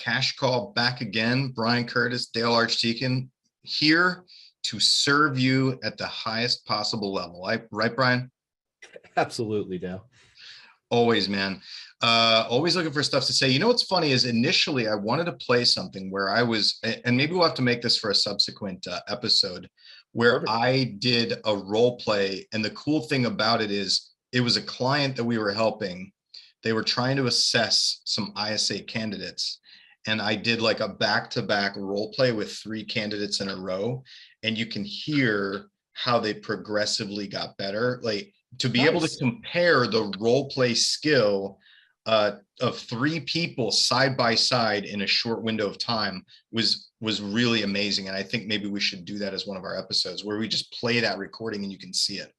Cash Call back again. Brian Curtis, Dale Archdekin, here to serve you at the highest possible level. Right, Brian? Absolutely, Dale. Always, man. Always looking for stuff to say. You know what's funny is initially I wanted to play something where I was, and maybe we'll have to make this for a subsequent episode, where Perfect. I did a role play. And the cool thing about it is it was a client that we were helping. They were trying to assess some ISA candidates. And I did like a back-to-back role play with 3 candidates in a row. And you can hear how they progressively got better. Like, to be able to compare the role play skill of 3 people side by side in a short window of time was really amazing. And I think maybe we should do that as one of our episodes where we just play that recording and you can see it.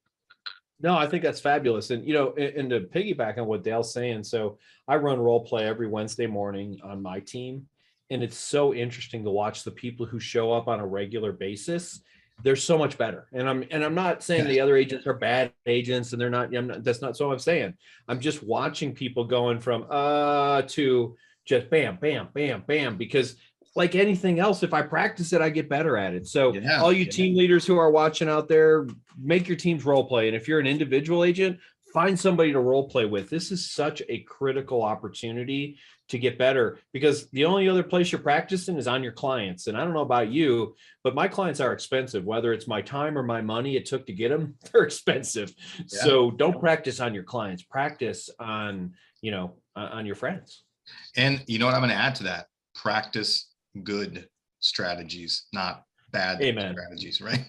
No, I think that's fabulous. And, and to piggyback on what Dale's saying, so I run role play every Wednesday morning on my team. And it's so interesting to watch the people who show up on a regular basis. They're so much better. And I'm not saying the other agents are bad agents and they're not, that's not what I'm saying. I'm just watching people going from to just bam, bam, bam, bam, because like anything else, if I practice it, I get better at it. So all you team leaders who are watching out there, make your teams role play. And if you're an individual agent, find somebody to role play with. This is such a critical opportunity to get better, because the only other place you're practicing is on your clients. And I don't know about you, but my clients are expensive, whether it's my time or my money it took to get them, they're expensive. Yeah. So don't practice on your clients, practice on, on your friends. And you know what I'm going to add to that? Practice good strategies, not bad strategies, right?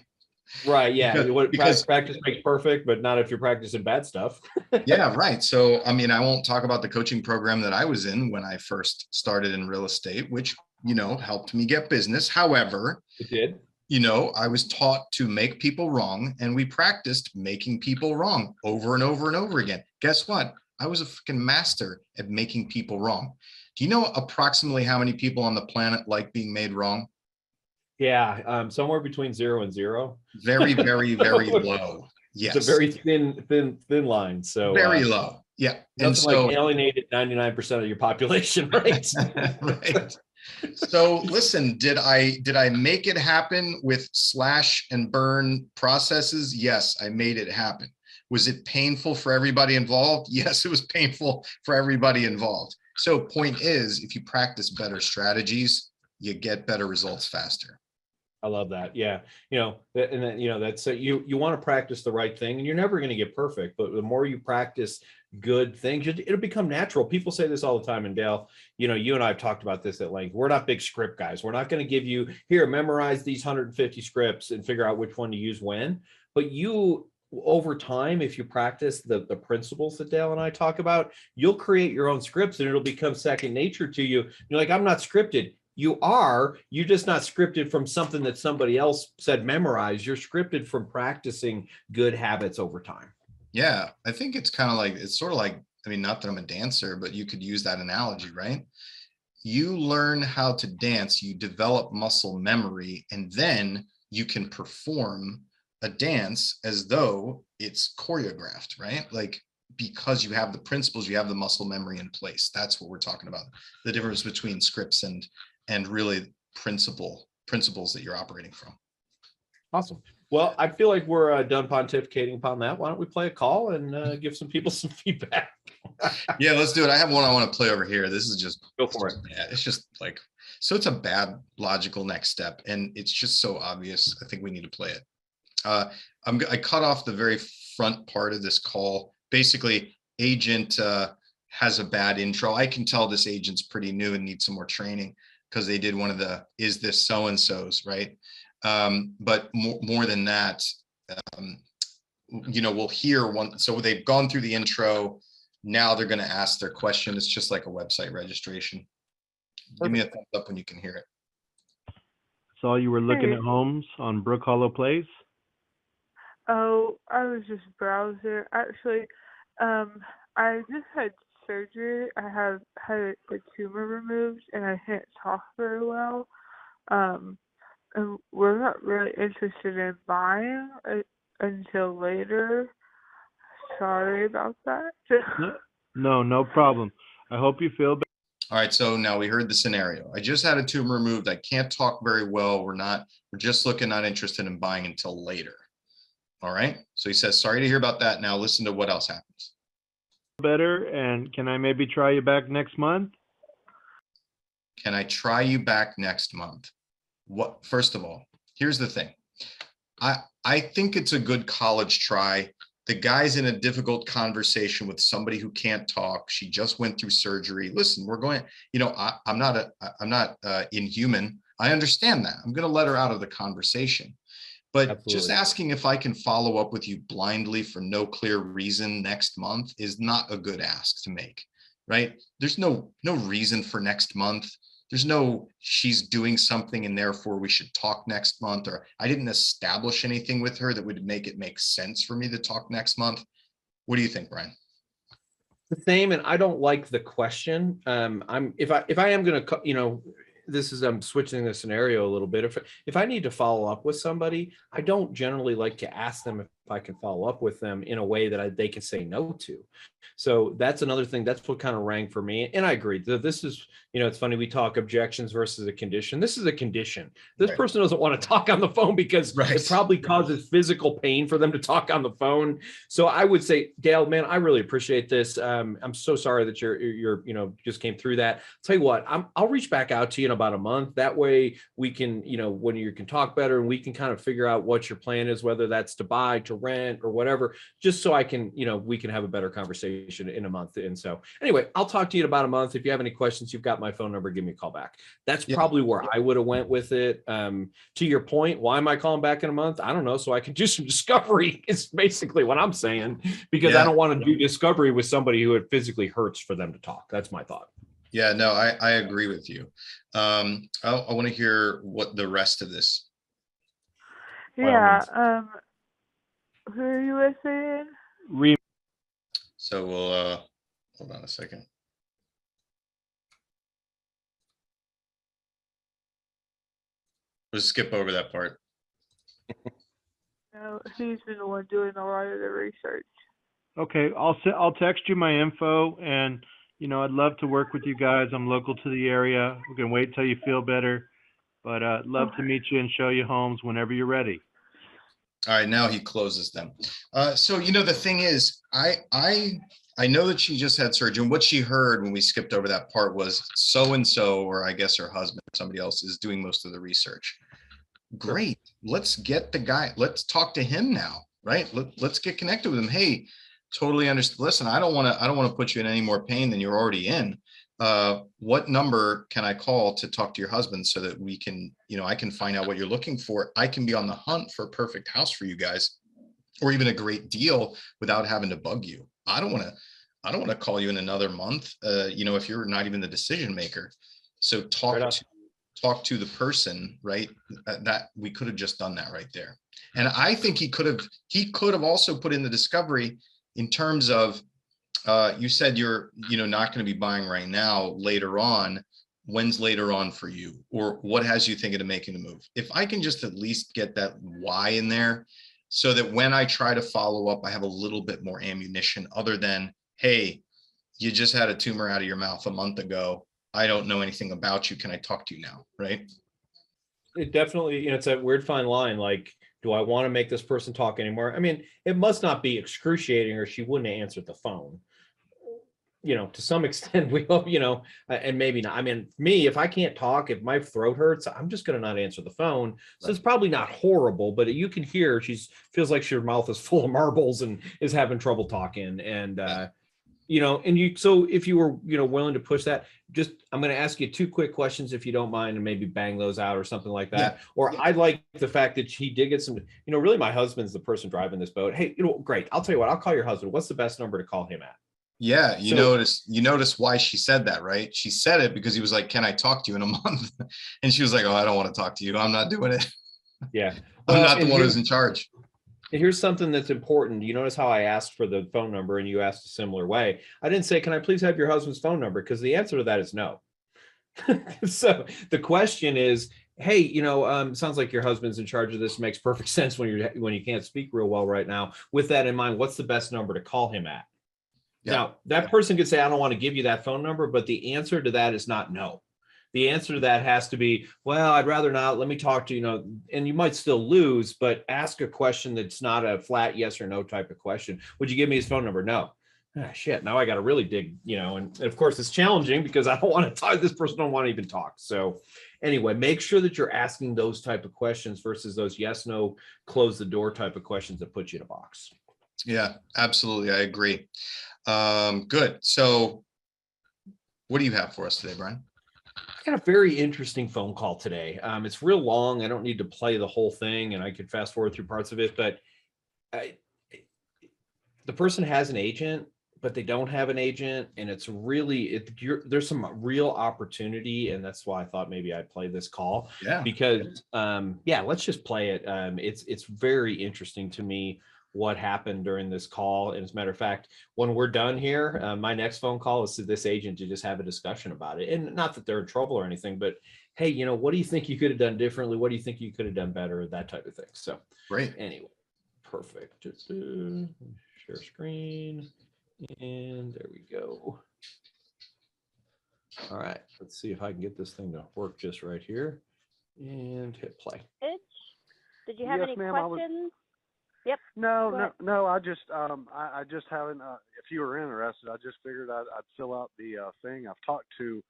Right. Yeah. Because practice makes perfect, but not if you're practicing bad stuff. Yeah. Right. So, I mean, I won't talk about the coaching program that I was in when I first started in real estate, which, helped me get business. However, it did. I was taught to make people wrong, and we practiced making people wrong over and over and over again. Guess what? I was a freaking master at making people wrong. Do you know approximately how many people on the planet like being made wrong? Yeah, somewhere between 0 and 0. Very, very, very low. Yes, it's a very thin line. So very low. Yeah, and so like alienated 99% of your population, right? Right. So listen, did I make it happen with slash and burn processes? Yes, I made it happen. Was it painful for everybody involved? Yes, it was painful for everybody involved. So point is, if you practice better strategies, you get better results faster. I love that. Yeah. And then, that's you want to practice the right thing, and you're never going to get perfect, but the more you practice good things, it'll become natural. People say this all the time. And Dale, you and I have talked about this at length. We're not big script guys. We're not going to give you here, memorize these 150 scripts and figure out which one to use when, but over time, if you practice the principles that Dale and I talk about, you'll create your own scripts and it'll become second nature to you. You're like, I'm not scripted. You're just not scripted from something that somebody else said memorize. You're scripted from practicing good habits over time. Yeah, I think it's sort of like, not that I'm a dancer, but you could use that analogy, right? You learn how to dance, you develop muscle memory, and then you can perform a dance as though it's choreographed, right? Like, because you have the principles, you have the muscle memory in place. That's what we're talking about. The difference between scripts and really principles that you're operating from. Awesome. Well, I feel like we're done pontificating upon that. Why don't we play a call and give some people some feedback? Yeah, let's do it. I have one I want to play over here. This is just go for it. It's just like, so it's a bad logical next step, and it's just so obvious. I think we need to play it. I cut off the very front part of this call. Basically, agent has a bad intro. I can tell this agent's pretty new and needs some more training because they did one of the "is this so-and-so's," right? But more than that, we'll hear one. So they've gone through the intro. Now they're going to ask their question. It's just like a website registration. Perfect. Give me a thumbs up when you can hear it. Saw you were looking at homes on Brook Hollow Place. Oh, I was just browsing. Actually, I just had surgery. I have had a tumor removed, and I can't talk very well. And we're not really interested in buying until later. Sorry about that. No problem. I hope you feel better. All right, so now we heard the scenario. I just had a tumor removed. I can't talk very well. We're just looking, not interested in buying until later. All right. So he says, sorry to hear about that. Now listen to what else happens. Better, and can I maybe try you back next month? Can I try you back next month? What, first of all, here's the thing. I think it's a good college try. The guy's in a difficult conversation with somebody who can't talk. She just went through surgery. Listen, we're going, I'm not inhuman. I understand that. I'm going to let her out of the conversation. But Absolutely. Just asking if I can follow up with you blindly for no clear reason next month is not a good ask to make, right? There's no reason for next month. There's no, she's doing something and therefore we should talk next month, or I didn't establish anything with her that would make it make sense for me to talk next month. What do you think, Brian? The same, and I don't like the question. If I am going to, this is, I'm switching the scenario a little bit. If I need to follow up with somebody, I don't generally like to ask them if I can follow up with them in a way that they can say no to. So that's another thing. That's what kind of rang for me. And I agree. This is, it's funny, we talk objections versus a condition. This is a condition. This Right. person doesn't want to talk on the phone because Right. it probably causes physical pain for them to talk on the phone. So I would say, Dale, man, I really appreciate this. I'm so sorry that you're just came through that. Tell you what, I'll reach back out to you in about a month. That way we can, when you can talk better and we can kind of figure out what your plan is, whether that's to buy, to rent, or whatever, just so I can, we can have a better conversation in a month. And so anyway, I'll talk to you in about a month. If you have any questions, you've got my phone number, give me a call back. That's probably where I would have went with it. To your point, why am I calling back in a month? I don't know. So I can do some discovery is basically what I'm saying, because I don't want to do discovery with somebody who it physically hurts for them to talk. That's my thought. Yeah, no, I agree with you. I want to hear what the rest of this. Yeah. Who are you with again? So we'll hold on a second. We'll skip over that part. No, he's been the one doing a lot of the research. Okay, I'll text you my info, and I'd love to work with you guys. I'm local to the area. We can wait till you feel better, but I'd love to meet you and show you homes whenever you're ready. All right, now he closes them. So the thing is, I know that she just had surgery, and what she heard when we skipped over that part was so-and-so, or I guess her husband or somebody else, is doing most of the research. Great. Let's get the guy. Let's talk to him now, right? Let's get connected with him. Hey, totally understand. Listen, I don't want to put you in any more pain than you're already in. What number can I call to talk to your husband so that we can, I can find out what you're looking for. I can be on the hunt for a perfect house for you guys, or even a great deal without having to bug you. I don't want to call you in another month, if you're not even the decision maker. So talk to the person, right? That we could have just done that right there. And I think he could have also put in the discovery in terms of, you said you're, not going to be buying right now, later on. When's later on for you? Or what has you thinking of making the move? If I can just at least get that why in there, so that when I try to follow up, I have a little bit more ammunition other than, hey, you just had a tumor out of your mouth a month ago. I don't know anything about you. Can I talk to you now? Right. It definitely, it's a weird fine line. Like, do I want to make this person talk anymore? I mean, it must not be excruciating or she wouldn't have answered the phone. To some extent, we hope, and maybe not. I mean, me, if I can't talk, if my throat hurts, I'm just going to not answer the phone. So it's probably not horrible, but you can hear feels like her mouth is full of marbles and is having trouble talking. And, so if you were, willing to push that, I'm going to ask you 2 quick questions, if you don't mind, and maybe bang those out or something like that. Yeah. Or I like the fact that he did get some, really my husband's the person driving this boat. Hey, great. I'll tell you what, I'll call your husband. What's the best number to call him at? Yeah, you notice why she said that, right? She said it because he was like, can I talk to you in a month? And she was like, oh, I don't want to talk to you. I'm not doing it. Yeah. I'm not the one who's in charge. Here's something that's important. You notice how I asked for the phone number and you asked a similar way. I didn't say, can I please have your husband's phone number? Because the answer to that is no. So the question is, hey, sounds like your husband's in charge of this. Makes perfect sense when you can't speak real well right now. With that in mind, what's the best number to call him at? Now, that person could say, I don't want to give you that phone number, but the answer to that is not no. The answer to that has to be, well, I'd rather not. Let me talk to you, and you might still lose, but ask a question that's not a flat yes or no type of question. Would you give me his phone number? No. Shit. Now I got to really dig, and of course it's challenging because I don't want to talk. This person don't want to even talk. So anyway, make sure that you're asking those type of questions versus those yes, no, close the door type of questions that put you in a box. Yeah, absolutely. I agree. Good. So what do you have for us today, Brian? I got a very interesting phone call today. It's real long. I don't need to play the whole thing, and I could fast forward through parts of it, but the person has an agent, but they don't have an agent, and it's really there's some real opportunity, and that's why I thought maybe I'd play this call. Yeah. Because let's just play it. It's very interesting to me what happened during this call. And as a matter of fact, when we're done here, my next phone call is to this agent to just have a discussion about it. And not that they're in trouble or anything, but hey, what do you think you could have done differently? What do you think you could have done better? That type of thing. So great. Anyway, perfect. Just share screen. And there we go. All right, let's see if I can get this thing to work just right here and hit play. Did you have any questions? Yep. No. I just haven't. If you were interested, I just figured I'd fill out the thing. I've talked to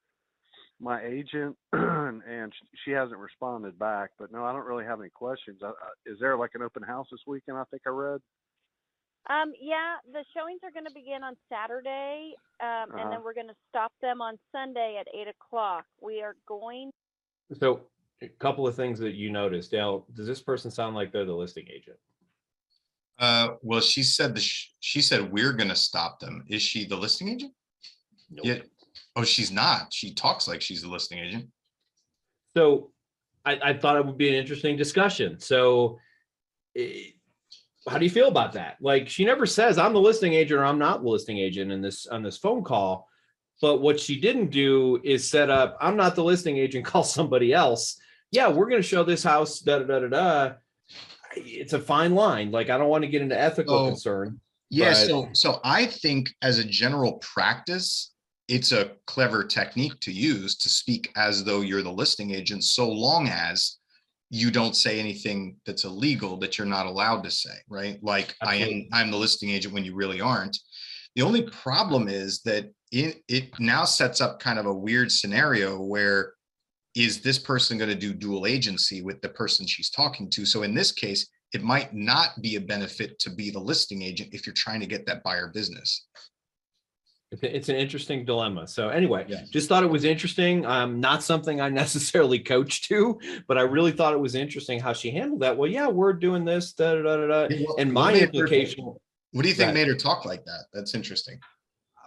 my agent, and she hasn't responded back. But no, I don't really have any questions. Is there like an open house this weekend? I think I read. Yeah, the showings are going to begin on Saturday, and then we're going to stop them on Sunday at 8:00. We are going. So, a couple of things that you noticed, Dale. Does this person sound like they're the listing agent? Well, she said she said we're going to stop them. Is she the listing agent? Nope. Yeah. Oh, she's not. She talks like she's the listing agent. So, I thought it would be an interesting discussion. So. How do you feel about that? Like, she never says I'm the listing agent or I'm not the listing agent on this phone call. But what she didn't do is set up, I'm not the listing agent, call somebody else. Yeah, we're going to show this house, It's a fine line. Like, I don't want to get into ethical concern. Yeah. But... So I think as a general practice, it's a clever technique to use to speak as though you're the listing agent, so long as you don't say anything that's illegal that you're not allowed to say, right? Like, I'm the listing agent when you really aren't. The only problem is that it now sets up kind of a weird scenario where, is this person going to do dual agency with the person she's talking to? So in this case, it might not be a benefit to be the listing agent if you're trying to get that buyer business. It's an interesting dilemma. So anyway, just thought it was interesting. Not something I necessarily coach to, but I really thought it was interesting how she handled that. Well, yeah, we're doing this, and my implication. What do you think made her talk like that? That's interesting.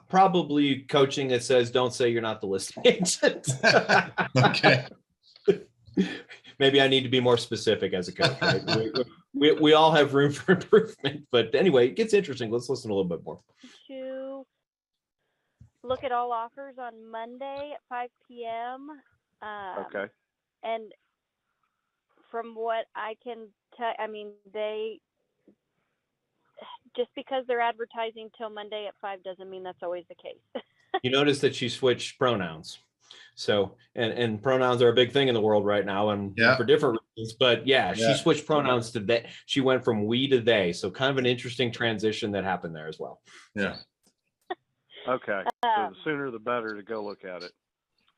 Probably coaching that says, don't say you're not the listing agent. Okay. Maybe I need to be more specific as a coach. Right? we all have room for improvement, but anyway, it gets interesting. Let's listen a little bit more. Look at all offers on Monday at 5 p.m. Okay. And from what I can tell, they, just because they're advertising till Monday at 5 doesn't mean that's always the case. You notice that she switched pronouns. So, and pronouns are a big thing in the world right now, and for different reasons, but she switched pronouns to they. She went from we to they. So kind of an interesting transition that happened there as well. Yeah. Okay. So the sooner the better to go look at it.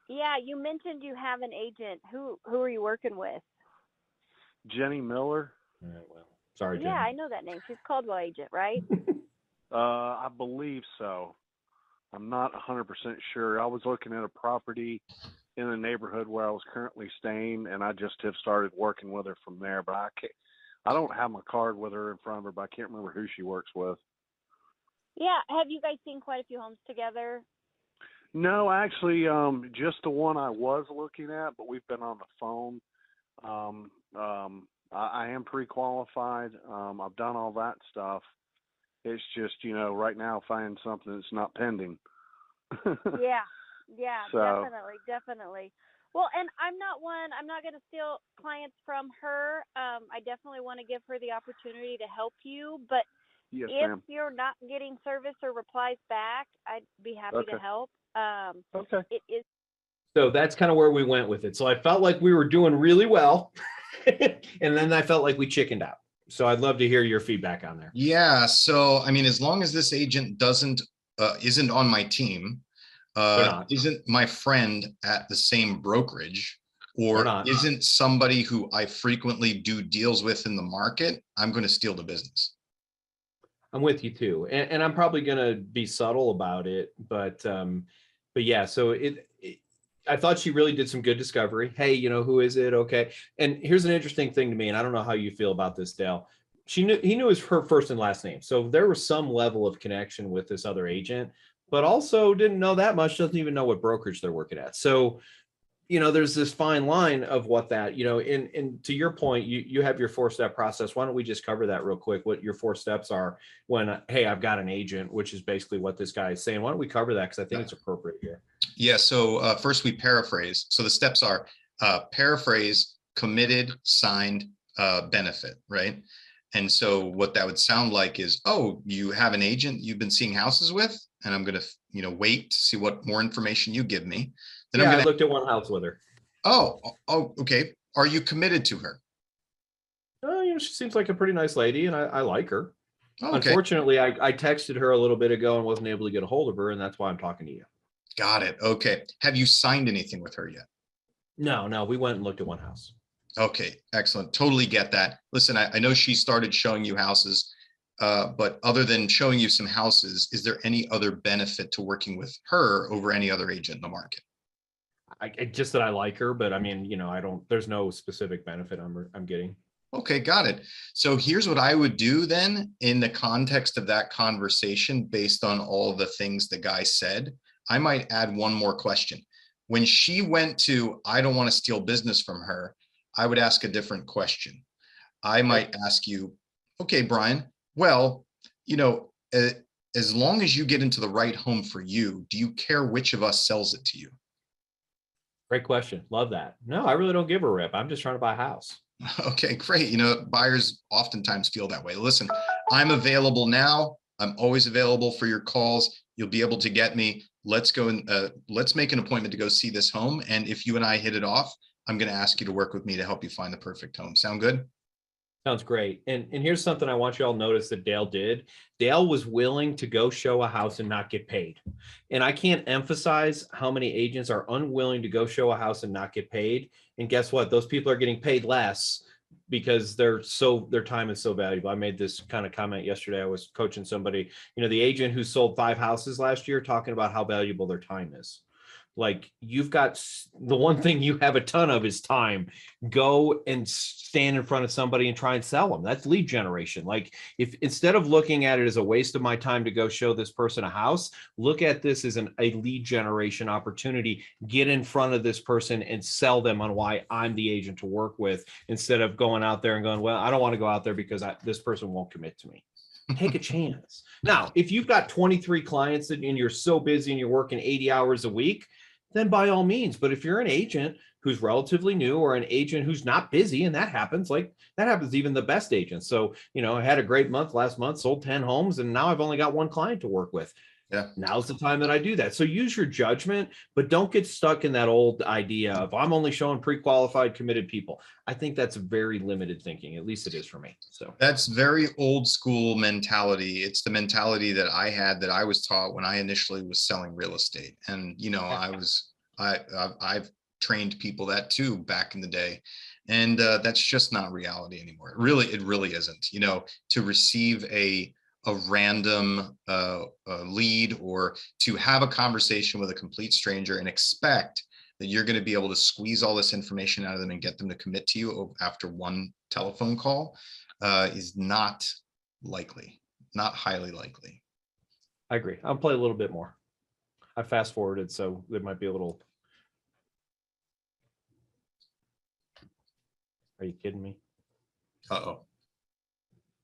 Yeah, you mentioned you have an agent. Who are you working with? Jenny Miller. Well, sorry, Jenny. Yeah, I know that name. She's Caldwell agent, right? I believe so. I'm not 100% sure. I was looking at a property in the neighborhood where I was currently staying, and I just have started working with her from there. But I don't have my card with her in front of her, but I can't remember who she works with. Yeah. Have you guys seen quite a few homes together? No, actually, just the one I was looking at, but we've been on the phone. I am pre-qualified. I've done all that stuff. It's just, right now finding something that's not pending. Yeah, So, definitely. Well, and I'm not going to steal clients from her. I definitely want to give her the opportunity to help you, but Yes, if ma'am. you're not getting service or replies back, I'd be happy to Okay. help. Okay. It is. So that's kind of where we went with it. So I felt like we were doing really well. And then I felt like we chickened out. So I'd love to hear your feedback on there. Yeah. So, I mean, as long as this agent isn't on my team, They're not. isn't my friend at the same brokerage, They're or not. isn't somebody who I frequently do deals with in the market, I'm going to steal the business. I'm with you too. And I'm probably going to be subtle about it, but yeah, so I thought she really did some good discovery. Hey, you know, who is it? Okay. And here's an interesting thing to me, and I don't know how you feel about this, Dale. He knew her first and last name. So there was some level of connection with this other agent, but also didn't know that much, doesn't even know what brokerage they're working at. So, you know, there's this fine line of what that, you know, and to your point, you have your 4-step process. Why don't we just cover that real quick, what your 4 steps are when, hey, I've got an agent, which is basically what this guy is saying. Why don't we cover that? Because I think it's appropriate here. Yeah. So first we paraphrase. So the steps are paraphrase, committed, signed, benefit, right? And so what that would sound like is, oh, you have an agent you've been seeing houses with, and I'm going to, you know, wait to see what more information you give me. Then Yeah, I'm going I looked at one house with her. Oh, okay. Are you committed to her? You know, she seems like a pretty nice lady, and I like her. Okay. Unfortunately, I texted her a little bit ago and wasn't able to get a hold of her, and that's why I'm talking to you. Got it. Okay. Have you signed anything with her yet? No, we went and looked at one house. Okay, excellent. Totally get that. Listen, I know she started showing you houses, but other than showing you some houses, is there any other benefit to working with her over any other agent in the market? I just that I like her, but I mean, you know, there's no specific benefit I'm getting. Okay, got it. So here's what I would do then in the context of that conversation, based on all the things the guy said. I might add one more question. When she went to, I don't want to steal business from her, I would ask a different question. I might ask you, okay, Brian, well, you know, as long as you get into the right home for you, do you care which of us sells it to you? Great question. Love that. No, I really don't give a rip. I'm just trying to buy a house. Okay, great. You know, buyers oftentimes feel that way. Listen, I'm available now. I'm always available for your calls. You'll be able to get me. Let's go and let's make an appointment to go see this home. And if you and I hit it off, I'm going to ask you to work with me to help you find the perfect home. Sound good? Sounds great. And here's something I want you all to notice that Dale did. Dale was willing to go show a house and not get paid. And I can't emphasize how many agents are unwilling to go show a house and not get paid. And guess what? Those people are getting paid less because their time is so valuable. I made this kind of comment yesterday. I was coaching somebody, you know, the agent who sold 5 houses last year, talking about how valuable their time is. Like, you've got the one thing you have a ton of is time. Go and stand in front of somebody and try and sell them. That's lead generation. Like, if instead of looking at it as a waste of my time to go show this person a house, look at this as a lead generation opportunity. Get in front of this person and sell them on why I'm the agent to work with, instead of going out there and going, well, I don't want to go out there because this person won't commit to me. Take a chance. Now, if you've got 23 clients and you're so busy and you're working 80 hours a week, then by all means. But if you're an agent who's relatively new, or an agent who's not busy, and that happens even the best agents. So, you know, I had a great month last month, sold 10 homes, and now I've only got one client to work with. Yeah. Now's the time that I do that. So use your judgment, but don't get stuck in that old idea of I'm only showing pre-qualified, committed people. I think that's very limited thinking. At least it is for me. So that's very old school mentality. It's the mentality that I had, that I was taught when I initially was selling real estate. And, you know, I've trained people that too back in the day. And that's just not reality anymore. It really isn't. You know, to receive a random lead, or to have a conversation with a complete stranger and expect that you're going to be able to squeeze all this information out of them and get them to commit to you after one telephone call is not likely, not highly likely. I agree. I'll play a little bit more. I fast forwarded, so there might be a little. Are you kidding me? Uh-oh.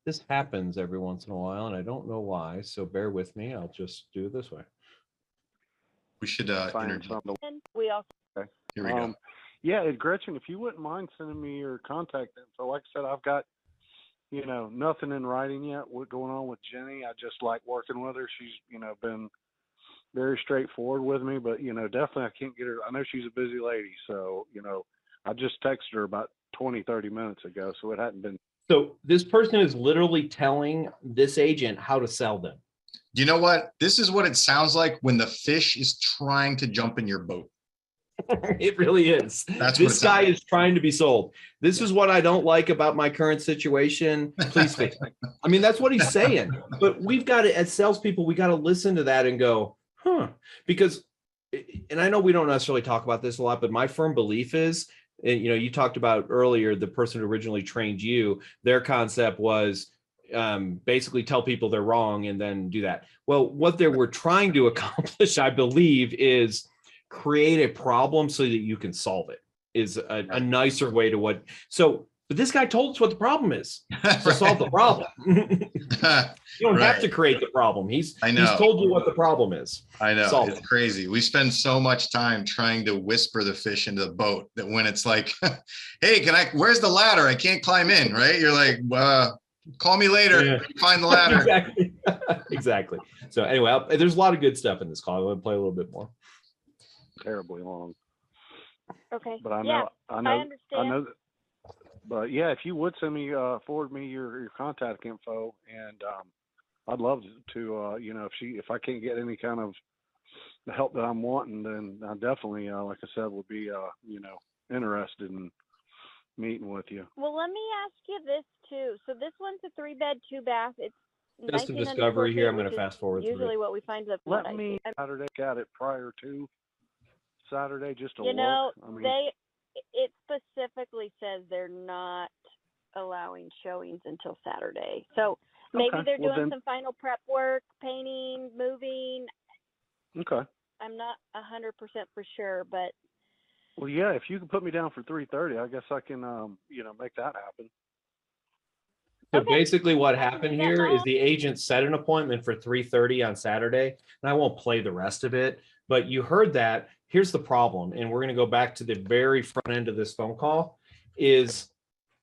This happens every once in a while, and I don't know why, so bear with me. I'll just do it this way. We should we also here we go. Yeah, Gretchen, if you wouldn't mind sending me your contact info. Like I said, I've got nothing in writing yet. What's going on with Jenny? I just like working with her. She's, been very straightforward with me, but, definitely I can't get her. I know she's a busy lady. So, I just texted her about 20, 30 minutes ago. So it hadn't been. So this person is literally telling this agent how to sell them. You know what? This is what it sounds like when the fish is trying to jump in your boat. It really is. That's this guy like. is trying to be sold. This is what I don't like about my current situation. Please fix it. I mean, that's what he's saying. But we've got to, as salespeople, we got to listen to that and go, because, and I know we don't necessarily talk about this a lot, but my firm belief is, you talked about earlier, the person who originally trained you, their concept was basically tell people they're wrong and then do that. Well, what they were trying to accomplish, I believe, is create a problem so that you can solve it, is a nicer way to what. So, but this guy told us what the problem is to solve the problem. You don't have to create the problem. He's told you what the problem is. I know. Solve it's it. Crazy. We spend so much time trying to whisper the fish into the boat that when it's like, hey, where's the ladder? I can't climb in, right? You're like, call me later. Yeah. Find the ladder. Exactly. Exactly. So anyway, there's a lot of good stuff in this call. I'm going to play a little bit more. Terribly long. Okay. But I understand. know. But yeah, if you would forward me your contact info, and I'd love to. If I can't get any kind of the help that I'm wanting, then I definitely, like I said, would be interested in meeting with you. Well, let me ask you this too. So this one's a 3-bed, 2-bath. It's just some discovery here. I'm going to fast forward. Usually, what we find is let me Saturday at it prior to Saturday just to look. I mean, it specifically says they're not allowing showings until Saturday. So maybe they're doing some final prep work, painting, moving. Okay. I'm not 100% for sure, but. Well, yeah, if you can put me down for 3:30, I guess I can, make that happen. So basically what happened here is the agent set an appointment for 3:30 on Saturday, and I won't play the rest of it, but you heard that. Here's the problem, and we're going to go back to the very front end of this phone call, is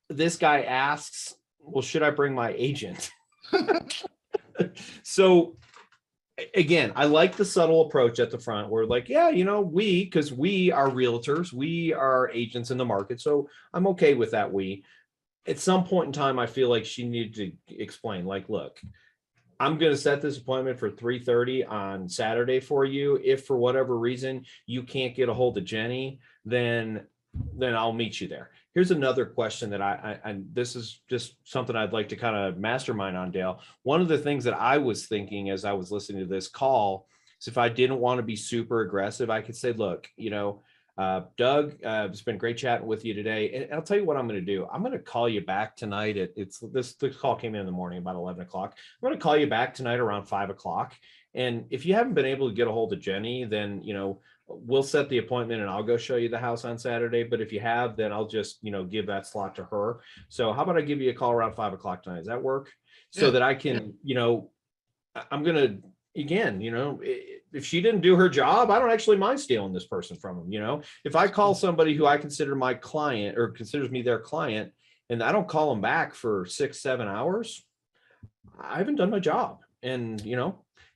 this guy asks, well, should I bring my agent? So again, I like the subtle approach at the front. We're like, yeah, because we are realtors, we are agents in the market, so I'm okay with that. At some point in time, I feel like she needed to explain, like, look, I'm going to set this appointment for 3:30 on Saturday for you. If for whatever reason you can't get a hold of Jenny, then I'll meet you there. Here's another question that and this is just something I'd like to kind of mastermind on, Dale. One of the things that I was thinking as I was listening to this call is if I didn't want to be super aggressive, I could say, look, Doug, it's been great chatting with you today. And I'll tell you what I'm going to do. I'm going to call you back tonight. This call came in the morning about 11 o'clock. I'm going to call you back tonight around 5 o'clock. And if you haven't been able to get a hold of Jenny, then, we'll set the appointment and I'll go show you the house on Saturday. But if you have, then I'll just, give that slot to her. So how about I give you a call around 5 o'clock tonight? Does that work? Yeah. So that I can, I'm going to, again, if she didn't do her job, I don't actually mind stealing this person from them. If I call somebody who I consider my client or considers me their client, and I don't call them back for 6-7 hours, I haven't done my job. And,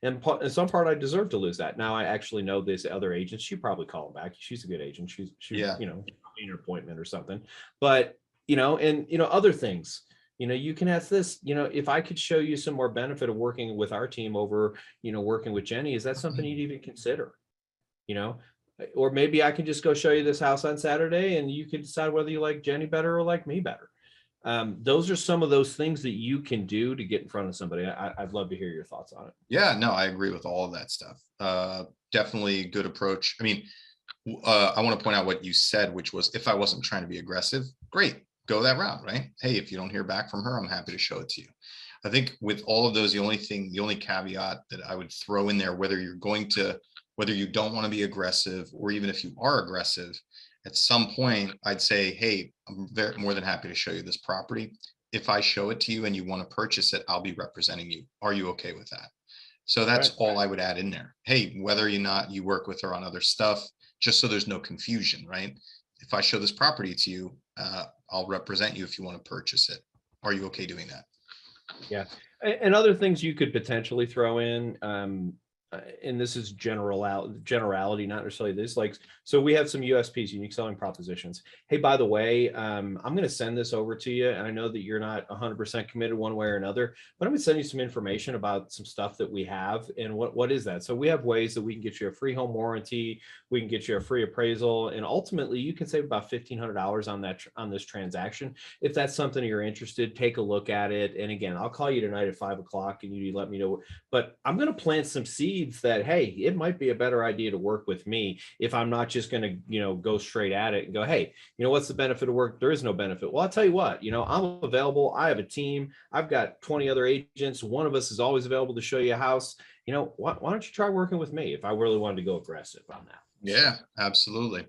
and in some part, I deserve to lose that. Now I actually know this other agent. She probably call them back. She's a good agent. She's in an appointment or something. But, other things. You can ask this, if I could show you some more benefit of working with our team over, working with Jenny, is that something you'd even consider? Or maybe I can just go show you this house on Saturday and you can decide whether you like Jenny better or like me better. Those are some of those things that you can do to get in front of somebody. I'd love to hear your thoughts on it. Yeah, no, I agree with all of that stuff. Definitely good approach. I mean, I want to point out what you said, which was, if I wasn't trying to be aggressive, great. Go that route, right? Hey, if you don't hear back from her, I'm happy to show it to you. I think with all of those, the only caveat that I would throw in there, whether you don't want to be aggressive, or even if you are aggressive, at some point, I'd say, hey, I'm more than happy to show you this property. If I show it to you and you want to purchase it, I'll be representing you. Are you okay with that? So that's all I would add in there. Hey, whether or not you work with her on other stuff, just so there's no confusion, right? If I show this property to you, I'll represent you if you want to purchase it. are you okay doing that? Yeah. And other things you could potentially throw in, and this is generality, not necessarily this, like, so we have some USPs, unique selling propositions. Hey, by the way, I'm going to send this over to you. And I know that you're not 100% committed one way or another, but I'm going to send you some information about some stuff that we have. And what is that? So we have ways that we can get you a free home warranty. We can get you a free appraisal. And ultimately you can save about $1,500 on this transaction. If that's something you're interested, take a look at it. And again, I'll call you tonight at 5 o'clock and you let me know, but I'm going to plant some seeds that, hey, it might be a better idea to work with me if I'm not just going to, go straight at it and go, hey, what's the benefit of work? There is no benefit. Well, I'll tell you what, I'm available. I have a team. I've got 20 other agents. One of us is always available to show you a house. Why don't you try working with me if I really wanted to go aggressive on that? Yeah, absolutely.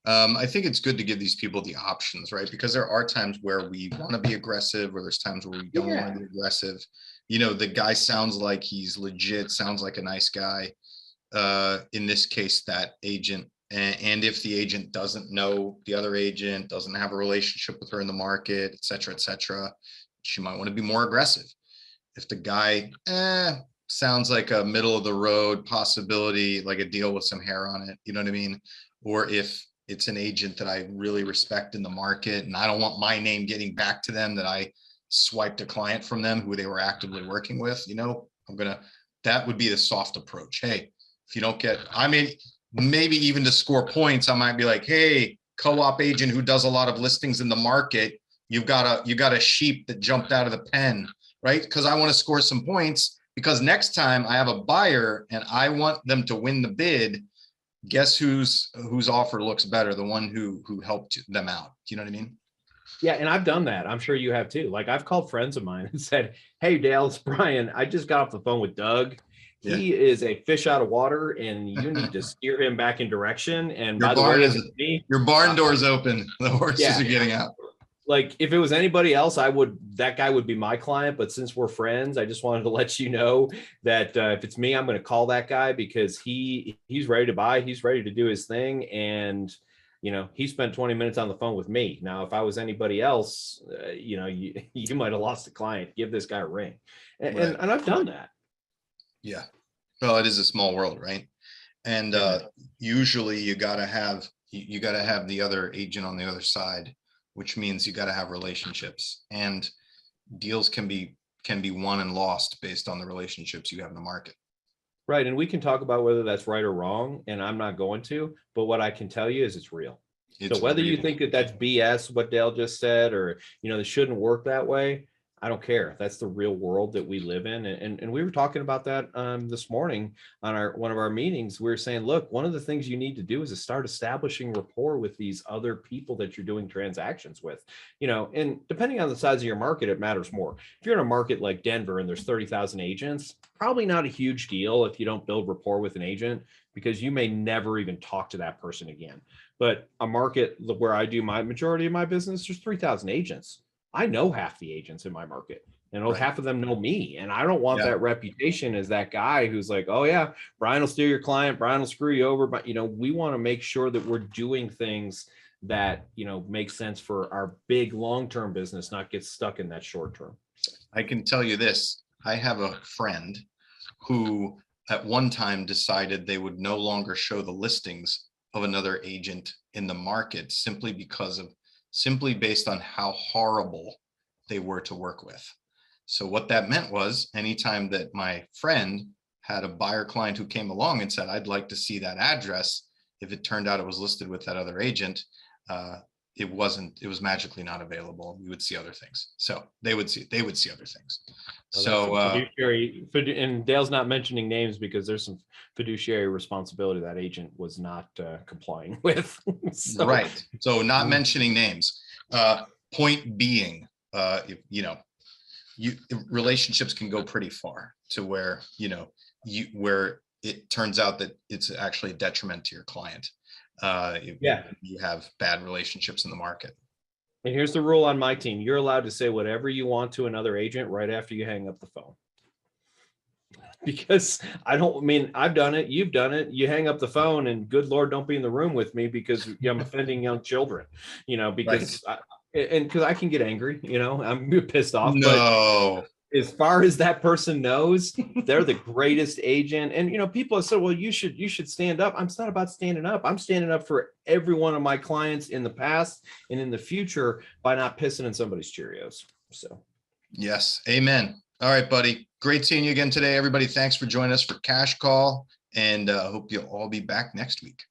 I think it's good to give these people the options, right? Because there are times where we want to be aggressive, or there's times where we don't want to be aggressive. The guy sounds like he's legit, sounds like a nice guy. In this case, that agent, and if the agent doesn't know the other agent, doesn't have a relationship with her in the market, et cetera, she might want to be more aggressive. If the guy sounds like a middle of the road possibility, like a deal with some hair on it, you know what I mean? Or if it's an agent that I really respect in the market and I don't want my name getting back to them, that I swiped a client from them who they were actively working with, that would be the soft approach. Hey, if you don't get, maybe even to score points, I might be like, hey, co-op agent who does a lot of listings in the market, you got a sheep that jumped out of the pen, right? Because I want to score some points, because next time I have a buyer and I want them to win the bid, guess whose offer looks better? The one who helped them out. Do you know what I mean? Yeah. And I've done that. I'm sure you have too. Like, I've called friends of mine and said, hey, Dale, it's Brian. I just got off the phone with Doug. He is a fish out of water and you need to steer him back in direction. And your barn door's open. The horses are getting out. Like, if it was anybody else, that guy would be my client. But since we're friends, I just wanted to let you know that if it's me, I'm going to call that guy, because he's ready to buy. He's ready to do his thing. And, he spent 20 minutes on the phone with me. Now, if I was anybody else, you might have lost the client. Give this guy a ring. And I've done that. Yeah. Well, it is a small world, right? And usually you got to have the other agent on the other side, which means you got to have relationships, and deals can be won and lost based on the relationships you have in the market. Right. And we can talk about whether that's right or wrong, and I'm not going to, but what I can tell you is it's real. So whether you think that that's BS, what Dale just said, or, it shouldn't work that way, I don't care. That's the real world that we live in. And we were talking about that this morning on one of our meetings. We were saying, look, one of the things you need to do is to start establishing rapport with these other people that you're doing transactions with, and depending on the size of your market, it matters more. If you're in a market like Denver and there's 30,000 agents, probably not a huge deal if you don't build rapport with an agent, because you may never even talk to that person again. But a market where I do my majority of my business, there's 3,000 agents. I know half the agents in my market, and half of them know me. And I don't want that reputation as that guy who's like, oh yeah, Brian will steal your client, Brian will screw you over. But, we want to make sure that we're doing things that, make sense for our big long-term business, not get stuck in that short term. I can tell you this. I have a friend who at one time decided they would no longer show the listings of another agent in the market simply based on how horrible they were to work with. So what that meant was, anytime that my friend had a buyer client who came along and said, I'd like to see that address, if it turned out it was listed with that other agent, it was magically not available. We would see other things. So they would see other things. Well, and Dale's not mentioning names because there's some fiduciary responsibility that agent was not complying with. Right. So not mentioning names. Point being, relationships can go pretty far to where, where it turns out that it's actually a detriment to your client. You have bad relationships in the market. And here's the rule on my team. You're allowed to say whatever you want to another agent right after you hang up the phone. Because I've done it. You've done it. You hang up the phone and good Lord, don't be in the room with me because I'm offending young children, because And because I can get angry, I'm pissed off. No. But as far as that person knows, they're the greatest agent. And people have said, well, you should stand up. It's not about standing up. I'm standing up for every one of my clients in the past and in the future by not pissing in somebody's Cheerios. So yes, amen. All right, buddy. Great seeing you again today. Everybody, thanks for joining us for Cash Call, and hope you'll all be back next week.